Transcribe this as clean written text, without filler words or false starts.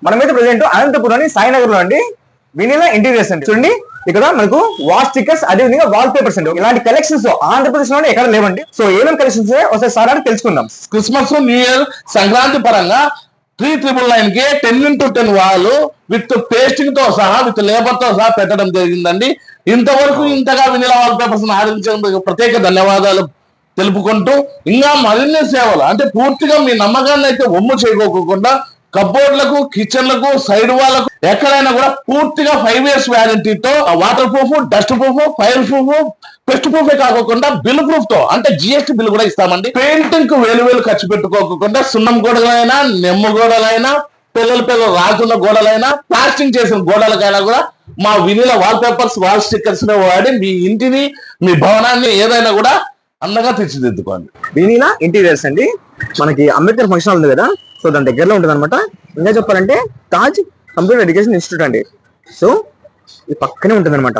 మనమైతే ప్రెసెంట్ అనంతపురం సాయినగర్ లో అండి వినిలా ఇంటీరియర్స్ అండి. చూడండి ఇక్కడ మనకు వాల్ స్టిక్కర్స్ అదే విధంగా వాల్ పేపర్స్ అండి. ఇలాంటి కలెక్షన్స్ ఆంధ్రప్రదేశ్ లోనే ఎక్కడ లేవండి. సో ఏమేమి కలెక్షన్స్ ఒకసారి సార్ అని తెలుసుకుందాం. క్రిస్మస్, న్యూ ఇయర్, సంక్రాంతి పరంగా 3,999 కి 10x10 వాళ్ళు విత్ పేస్టింగ్ తో సహా విత్ లేబర్ తో సహా పెట్టడం జరిగిందండి. ఇంతవరకు ఇంతగా వినిలా వాల్ పేపర్స్ ఆదరించేందుకు ప్రత్యేక ధన్యవాదాలు తెలుపుకుంటూ ఇంకా మరిన్ని సేవలు అంటే పూర్తిగా మీ నమ్మకాన్ని అయితే ఒమ్ము చేయకోకుండా కబోర్డ్లకు, కిచెన్లకు, సైడ్ వాళ్ళకు ఎక్కడైనా కూడా పూర్తిగా 5 years వ్యారంటీతో waterproof, dustproof, fireproof, pest ప్రూఫే కాకుండా బిల్ ప్రూఫ్ తో అంటే జిఎస్టీ బిల్ కూడా ఇస్తామండి. పెయింటింగ్ కు వేలు ఖర్చు పెట్టుకోకుండా సున్నం గోడలైనా, నెమ్ము గోడలైనా, పిల్లలు రాకున్న గోడలైనా, ప్లాస్టింగ్ చేసిన గోడలకైనా కూడా మా వినిలా వాల్ పేపర్స్, వాల్ స్టిక్కర్స్ వాడి మీ ఇంటిని, మీ భవనాన్ని ఏదైనా కూడా అందంగా తీర్చిదిద్దుకోండి. వినిలా ఇంటీరియర్స్ అండి. మనకి అంబేద్కర్ ఫంక్షన్ హాల్ ఉంది కదా, సో దాని దగ్గరలో ఉంటుంది అనమాట. ఇంకా చెప్పాలంటే తాజ్ కంప్యూటర్ ఎడ్యుకేషన్ ఇన్స్టిట్యూట్ అండి. సో ఈ పక్కనే ఉంటుంది అనమాట.